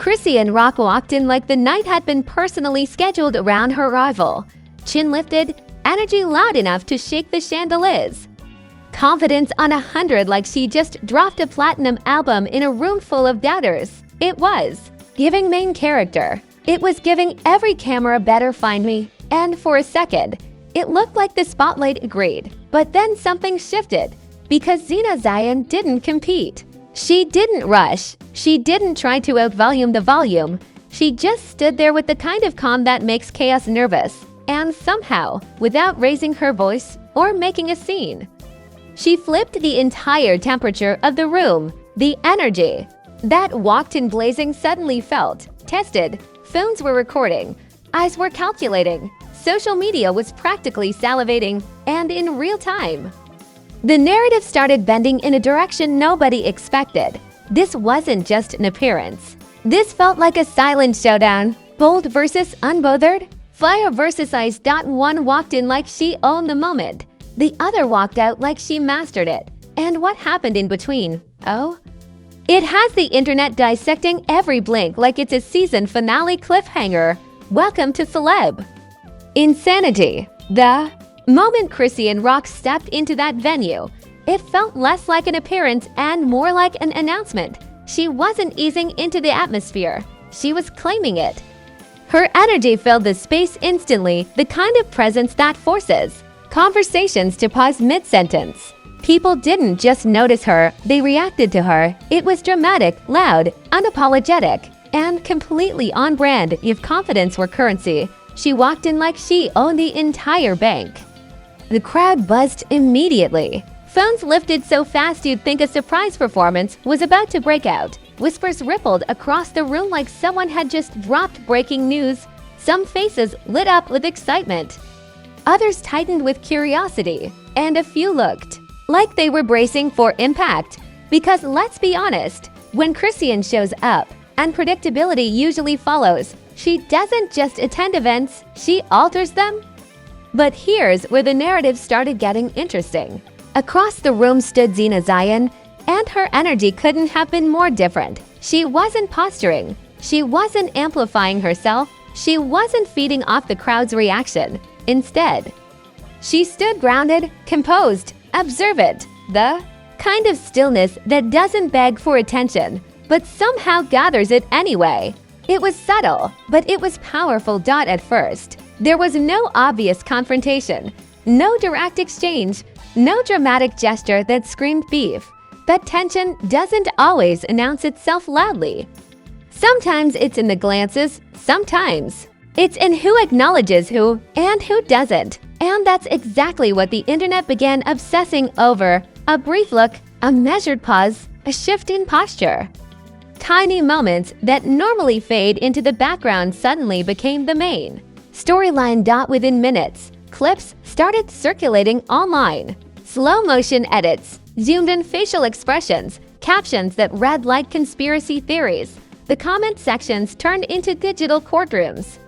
Chrisean Rock walked in like the night had been personally scheduled around her rival. Chin lifted, energy loud enough to shake the chandeliers. Confidence on 100 like she just dropped a platinum album in a room full of doubters. It was giving main character. It was giving every camera better find me. And for a second, it looked like the spotlight agreed. But then something shifted because Zena didn't compete. She didn't rush. She didn't try to outvolume the volume. She just stood there with the kind of calm that makes chaos nervous. And somehow, without raising her voice or making a scene, she flipped the entire temperature of the room. The energy that walked in blazing suddenly felt tested. Phones were recording. Eyes were calculating. Social media was practically salivating, and in real time. The narrative started bending in a direction nobody expected. This wasn't just an appearance. This felt like a silent showdown. Bold versus unbothered. Fire versus ice. One walked in like she owned the moment. The other walked out like she mastered it. And what happened in between? Oh? It has the internet dissecting every blink like it's a season finale cliffhanger. Welcome to Celeb. Insanity. The moment Chrisean Rock stepped into that venue, it felt less like an appearance and more like an announcement. She wasn't easing into the atmosphere. She was claiming it. Her energy filled the space instantly, the kind of presence that forces conversations to pause mid-sentence. People didn't just notice her, they reacted to her. It was dramatic, loud, unapologetic, and completely on brand. If confidence were currency, she walked in like she owned the entire bank. The crowd buzzed immediately. Phones lifted so fast you'd think a surprise performance was about to break out. Whispers rippled across the room like someone had just dropped breaking news. Some faces lit up with excitement. Others tightened with curiosity, and a few looked like they were bracing for impact. Because let's be honest, when Chrisean shows up, and predictability usually follows, she doesn't just attend events, she alters them. But here's where the narrative started getting interesting. Across the room stood Zena, and her energy couldn't have been more different. She wasn't posturing. She wasn't amplifying herself. She wasn't feeding off the crowd's reaction. Instead, she stood grounded, composed, observant. The kind of stillness that doesn't beg for attention, but somehow gathers it anyway. It was subtle, but it was powerful. At first, there was no obvious confrontation, no direct exchange, no dramatic gesture that screamed beef. But tension doesn't always announce itself loudly. Sometimes it's in the glances, sometimes it's in who acknowledges who and who doesn't. And that's exactly what the internet began obsessing over. A brief look, a measured pause, a shift in posture. Tiny moments that normally fade into the background suddenly became the main storyline. Within minutes, clips started circulating online. Slow motion edits, zoomed in facial expressions, captions that read like conspiracy theories. The comment sections turned into digital courtrooms.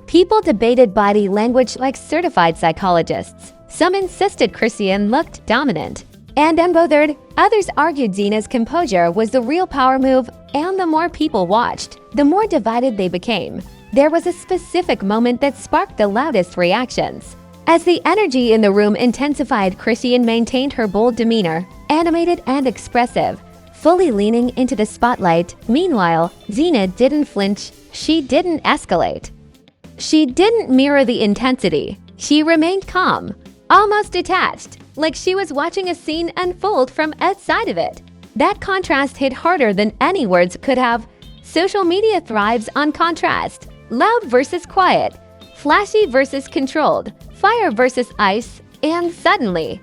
People debated body language like certified psychologists. Some insisted Chrisean looked dominant and unbothered. Others argued Zena's composure was the real power move, and the more people watched, the more divided they became. There was a specific moment that sparked the loudest reactions. As the energy in the room intensified, Chrisean maintained her bold demeanor, animated and expressive, fully leaning into the spotlight. Meanwhile, Zena didn't flinch. She didn't escalate. She didn't mirror the intensity. She remained calm, almost detached, like she was watching a scene unfold from outside of it. That contrast hit harder than any words could have. Social media thrives on contrast. Loud versus quiet, flashy versus controlled, fire versus ice, and suddenly,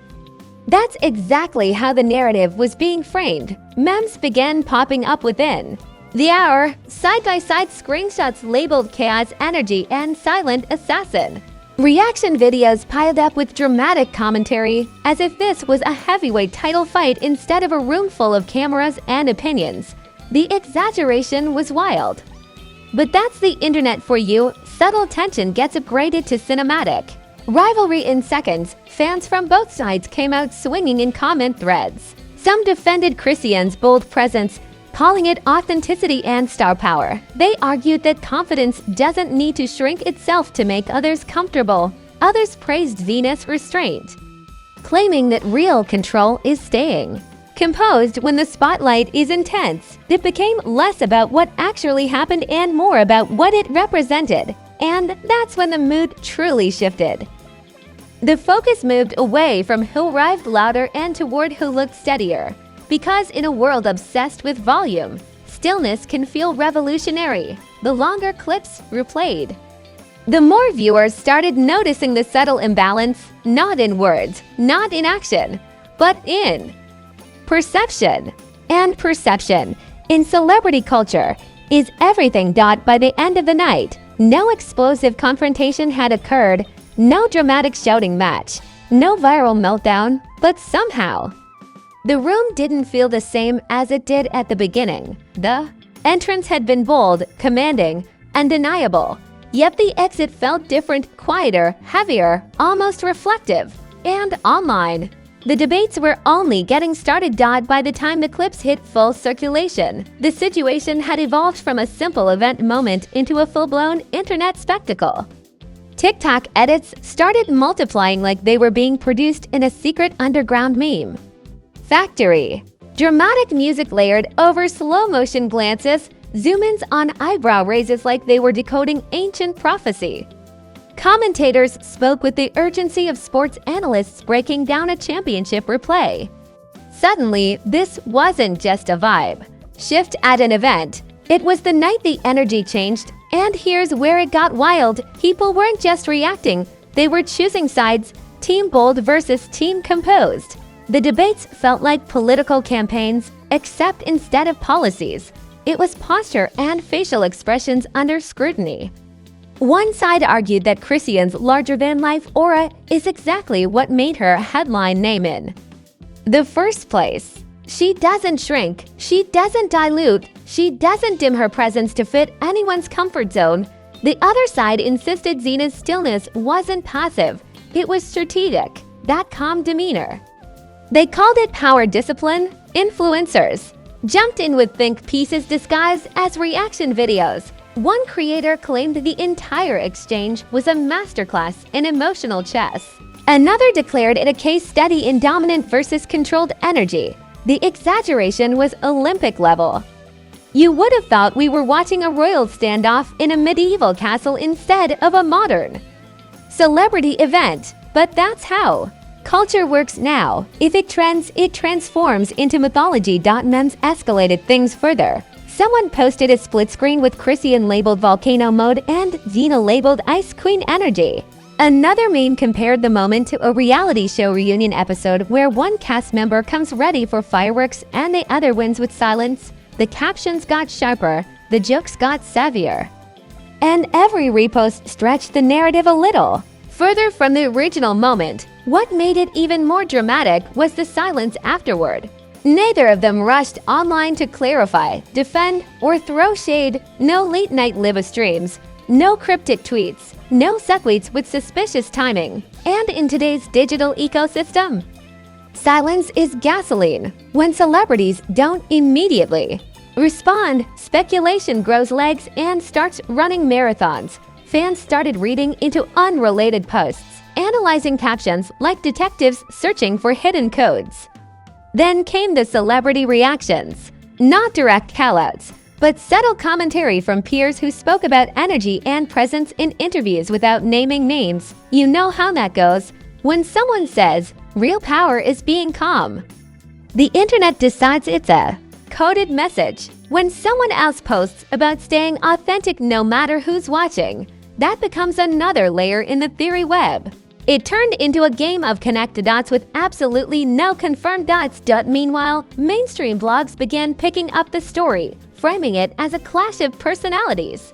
that's exactly how the narrative was being framed. Memes began popping up within the hour, side-by-side screenshots labeled chaos energy and silent assassin. Reaction videos piled up with dramatic commentary, as if this was a heavyweight title fight instead of a room full of cameras and opinions. The exaggeration was wild. But that's the internet for you. Subtle tension gets upgraded to cinematic. Rivalry in seconds. Fans from both sides came out swinging in comment threads. Some defended Chrisean's bold presence, calling it authenticity and star power. They argued that confidence doesn't need to shrink itself to make others comfortable. Others praised Zena's restraint, claiming that real control is staying composed when the spotlight is intense. It became less about what actually happened and more about what it represented. And that's when the mood truly shifted. The focus moved away from who arrived louder and toward who looked steadier. Because in a world obsessed with volume, stillness can feel revolutionary. The longer clips replayed, the more viewers started noticing the subtle imbalance, not in words, not in action, but in perception. And perception, in celebrity culture, is everything. By the end of the night, no explosive confrontation had occurred, no dramatic shouting match, no viral meltdown, but somehow the room didn't feel the same as it did at the beginning. The entrance had been bold, commanding, undeniable, yet the exit felt different, quieter, heavier, almost reflective. And online, the debates were only getting started. By the time the clips hit full circulation, the situation had evolved from a simple event moment into a full-blown internet spectacle. TikTok edits started multiplying like they were being produced in a secret underground meme factory. Dramatic music layered over slow-motion glances, zoom-ins on eyebrow raises like they were decoding ancient prophecy. Commentators spoke with the urgency of sports analysts breaking down a championship replay. Suddenly, this wasn't just a vibe shift at an event. It was the night the energy changed, and here's where it got wild. People weren't just reacting, they were choosing sides, team bold versus team composed. The debates felt like political campaigns, except instead of policies, it was posture and facial expressions under scrutiny. One side argued that Chrisean's larger-than-life aura is exactly what made her a headline name in the first place. She doesn't shrink, she doesn't dilute, she doesn't dim her presence to fit anyone's comfort zone. The other side insisted Zena's stillness wasn't passive, it was strategic, that calm demeanor. They called it power discipline. Influencers jumped in with think pieces disguised as reaction videos. One creator claimed the entire exchange was a masterclass in emotional chess. Another declared it a case study in dominant versus controlled energy. The exaggeration was Olympic level. You would have thought we were watching a royal standoff in a medieval castle instead of a modern celebrity event. But that's how culture works now. If it trends, it transforms into mythology. Memes escalated things further. Someone posted a split screen with Chrisean labeled volcano mode and Zena labeled ice queen energy. Another meme compared the moment to a reality show reunion episode where one cast member comes ready for fireworks and the other wins with silence. The captions got sharper, the jokes got savvier. And every repost stretched the narrative a little further from the original moment. What made it even more dramatic was the silence afterward. Neither of them rushed online to clarify, defend, or throw shade. No late-night live streams, no cryptic tweets, no subtweets with suspicious timing. And in today's digital ecosystem, silence is gasoline. When celebrities don't immediately respond, speculation grows legs and starts running marathons. Fans started reading into unrelated posts, analyzing captions like detectives searching for hidden codes. Then came the celebrity reactions. Not direct callouts, but subtle commentary from peers who spoke about energy and presence in interviews without naming names. You know how that goes. When someone says, real power is being calm, the internet decides it's a coded message. When someone else posts about staying authentic no matter who's watching, that becomes another layer in the theory web. It turned into a game of connect the dots with absolutely no confirmed dots. Meanwhile, mainstream blogs began picking up the story, framing it as a clash of personalities.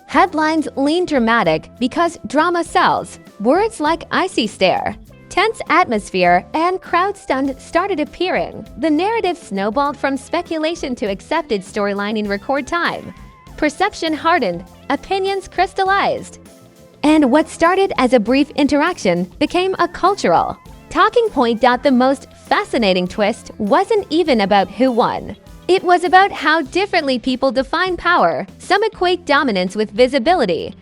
Headlines leaned dramatic because drama sells. Words like icy stare, tense atmosphere, and crowd stunned started appearing. The narrative snowballed from speculation to accepted storyline in record time. Perception hardened, opinions crystallized. And what started as a brief interaction became a cultural talking point. The most fascinating twist wasn't even about who won. It was about how differently people define power. Some equate dominance with visibility.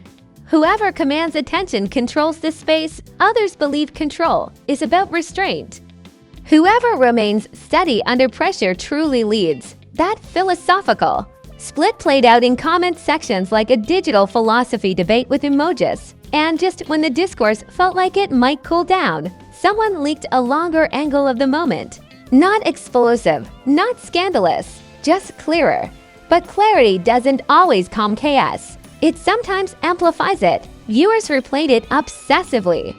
Whoever commands attention controls the space. Others believe control is about restraint. Whoever remains steady under pressure truly leads. That philosophical split played out in comment sections like a digital philosophy debate with emojis. And just when the discourse felt like it might cool down, someone leaked a longer angle of the moment. Not explosive, not scandalous, just clearer. But clarity doesn't always calm chaos. It sometimes amplifies it. Viewers replayed it obsessively,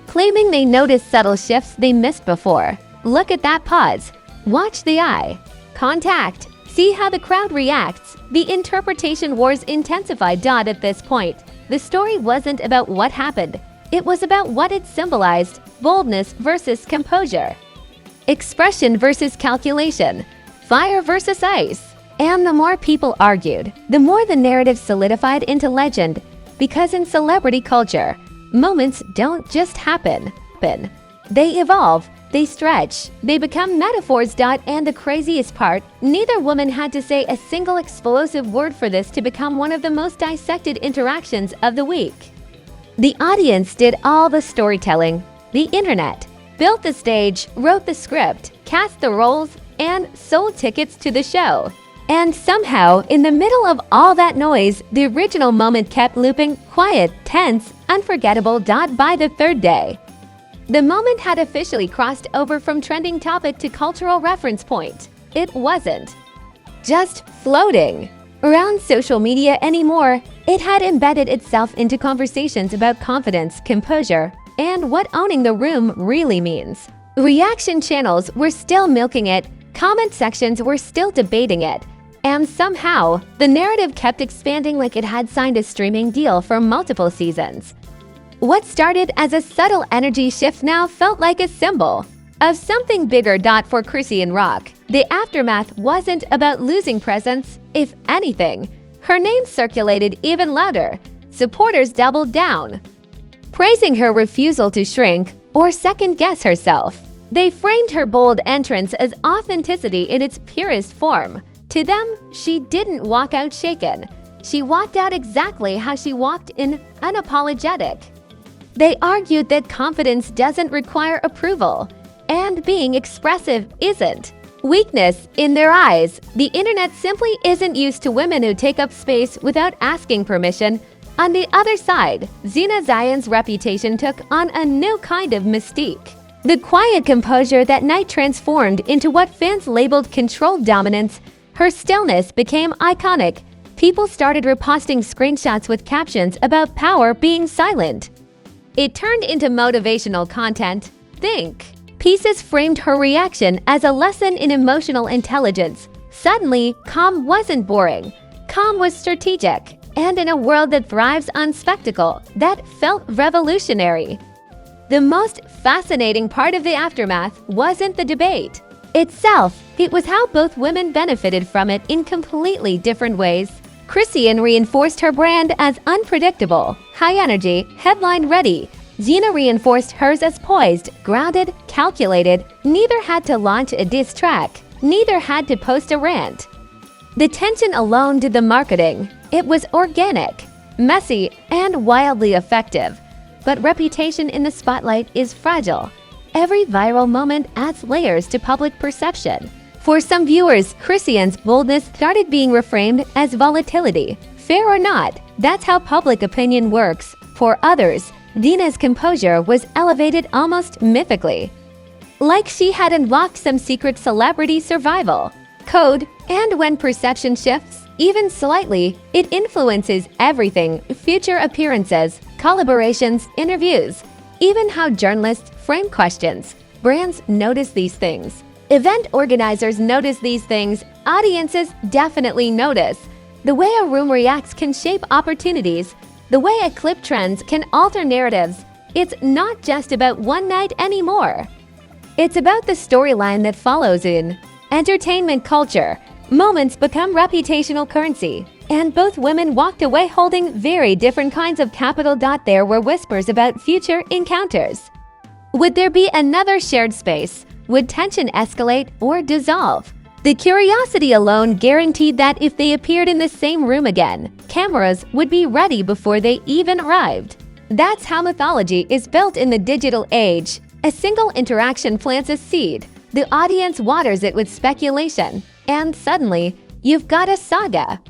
claiming they noticed subtle shifts they missed before. Look at that pause. Watch the eye contact. See how the crowd reacts. The interpretation wars intensified. At this point, the story wasn't about what happened. It was about what it symbolized: boldness versus composure, expression versus calculation, fire versus ice. And the more people argued, the more the narrative solidified into legend. Because in celebrity culture, moments don't just happen. They evolve, they stretch, they become metaphors. And the craziest part, neither woman had to say a single explosive word for this to become one of the most dissected interactions of the week. The audience did all the storytelling. The internet built the stage, wrote the script, cast the roles, and sold tickets to the show. And somehow, in the middle of all that noise, the original moment kept looping, quiet, tense, unforgettable. By the third day, the moment had officially crossed over from trending topic to cultural reference point. It wasn't just floating around social media anymore. It had embedded itself into conversations about confidence, composure, and what owning the room really means. Reaction channels were still milking it, comment sections were still debating it, and somehow, the narrative kept expanding like it had signed a streaming deal for multiple seasons. What started as a subtle energy shift now felt like a symbol of something bigger. For Chrisean Rock, the aftermath wasn't about losing presence. If anything, her name circulated even louder. Supporters doubled down, praising her refusal to shrink or second-guess herself. They framed her bold entrance as authenticity in its purest form. To them, she didn't walk out shaken. She walked out exactly how she walked in, unapologetic. They argued that confidence doesn't require approval, and being expressive isn't weakness in their eyes. The internet simply isn't used to women who take up space without asking permission. On the other side, Zena's reputation took on a new kind of mystique. The quiet composure that night transformed into what fans labeled controlled dominance. Her stillness became iconic. People started reposting screenshots with captions about power being silent. It turned into motivational content. Think. Pieces framed her reaction as a lesson in emotional intelligence. Suddenly, calm wasn't boring. Calm was strategic. And in a world that thrives on spectacle, that felt revolutionary. The most fascinating part of the aftermath wasn't the debate itself. It was how both women benefited from it in completely different ways. Chrisean reinforced her brand as unpredictable, high energy, headline ready. Zena reinforced hers as poised, grounded, calculated. Neither had to launch a diss track. Neither had to post a rant. The tension alone did the marketing. It was organic, messy, and wildly effective. But reputation in the spotlight is fragile. Every viral moment adds layers to public perception. For some viewers, Chrisean's boldness started being reframed as volatility. Fair or not, that's how public opinion works. For others, Zena's composure was elevated almost mythically, like she had unlocked some secret celebrity survival code. And when perception shifts, even slightly, it influences everything: future appearances, collaborations, interviews, even how journalists frame questions. Brands notice these things. Event organizers notice these things. Audiences definitely notice. The way a room reacts can shape opportunities. The way a clip trends can alter narratives. It's not just about one night anymore. It's about the storyline that follows. In entertainment culture, moments become reputational currency. And both women walked away holding very different kinds of capital. There were whispers about future encounters. Would there be another shared space? Would tension escalate or dissolve? The curiosity alone guaranteed that if they appeared in the same room again, cameras would be ready before they even arrived. That's how mythology is built in the digital age. A single interaction plants a seed, the audience waters it with speculation, and suddenly, you've got a saga.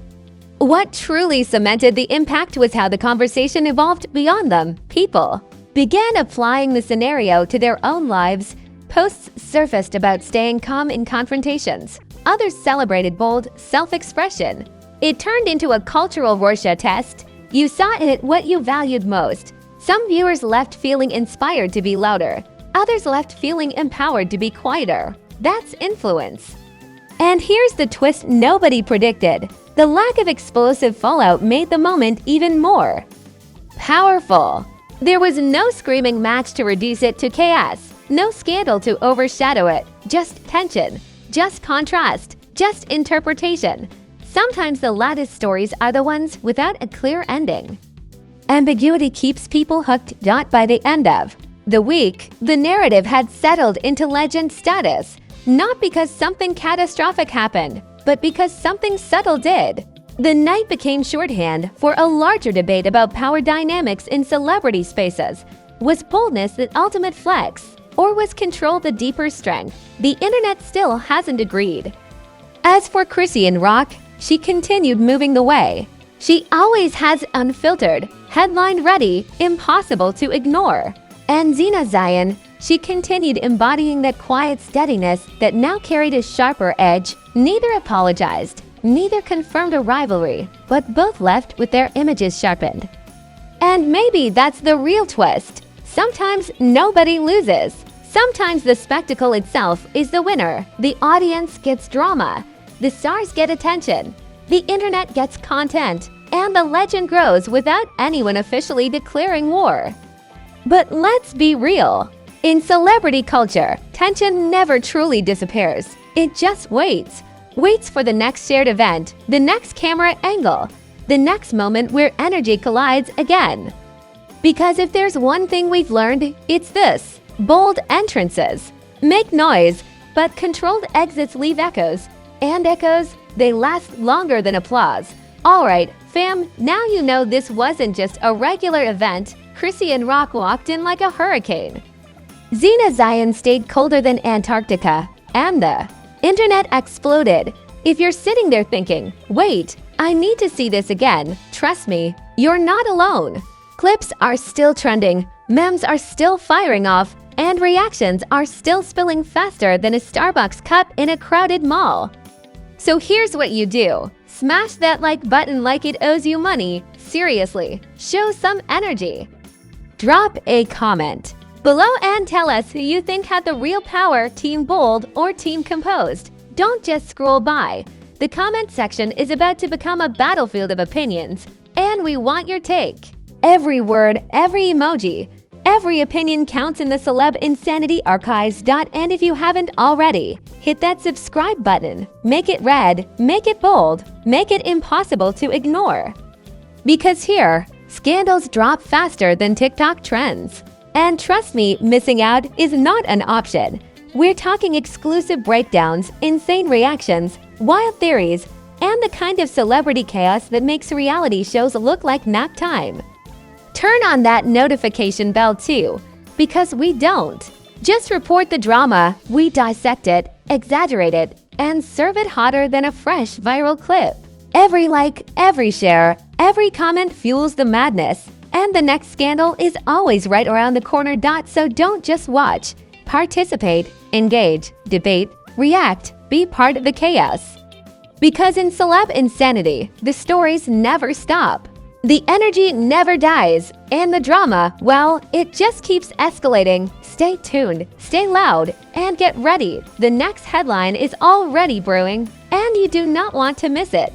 What truly cemented the impact was how the conversation evolved beyond them. People began applying the scenario to their own lives. Posts surfaced about staying calm in confrontations. Others celebrated bold self-expression. It turned into a cultural Rorschach test. You saw in it what you valued most. Some viewers left feeling inspired to be louder. Others left feeling empowered to be quieter. That's influence. And here's the twist nobody predicted. The lack of explosive fallout made the moment even more powerful. There was no screaming match to reduce it to chaos, no scandal to overshadow it, just tension, just contrast, just interpretation. Sometimes the loudest stories are the ones without a clear ending. Ambiguity keeps people hooked. By the end of the week, the narrative had settled into legend status, not because something catastrophic happened, but because something subtle did. The night became shorthand for a larger debate about power dynamics in celebrity spaces. Was boldness the ultimate flex, or was control the deeper strength? The internet still hasn't agreed. As for Chrisean Rock, she continued moving the way. She always has unfiltered, headline ready, impossible to ignore. And Zena, she continued embodying that quiet steadiness that now carried a sharper edge. Neither apologized, neither confirmed a rivalry, but both left with their images sharpened. And maybe that's the real twist. Sometimes nobody loses. Sometimes the spectacle itself is the winner. The audience gets drama. The stars get attention. The internet gets content. And the legend grows without anyone officially declaring war. But let's be real. In celebrity culture, tension never truly disappears. It just waits for the next shared event, the next camera angle, the next moment where energy collides again. Because if there's one thing we've learned, it's this: bold entrances make noise, but controlled exits leave echoes. And echoes, they last longer than applause. Alright, fam, now you know this wasn't just a regular event. Chrisean Rock walked in like a hurricane. Zena stayed colder than Antarctica, and the internet exploded. If you're sitting there thinking, wait, I need to see this again, trust me, you're not alone. Clips are still trending, memes are still firing off, and reactions are still spilling faster than a Starbucks cup in a crowded mall. So here's what you do. Smash that like button like it owes you money. Seriously, show some energy. Drop a comment below and tell us who you think had the real power, Team Bold or Team Composed. Don't just scroll by. The comment section is about to become a battlefield of opinions, and we want your take. Every word, every emoji, every opinion counts in the Celeb Insanity archives. And if you haven't already, hit that subscribe button. Make it red, make it bold, make it impossible to ignore. Because here, scandals drop faster than TikTok trends. And trust me, missing out is not an option. We're talking exclusive breakdowns, insane reactions, wild theories, and the kind of celebrity chaos that makes reality shows look like nap time. Turn on that notification bell too, because we don't just report the drama, we dissect it, exaggerate it, and serve it hotter than a fresh viral clip. Every like, every share, every comment fuels the madness. And the next scandal is always right around the corner. So don't just watch. Participate, engage, debate, react, be part of the chaos. Because in Celeb Insanity, the stories never stop. The energy never dies, and the drama, well, it just keeps escalating. Stay tuned, stay loud, and get ready. The next headline is already brewing, and you do not want to miss it.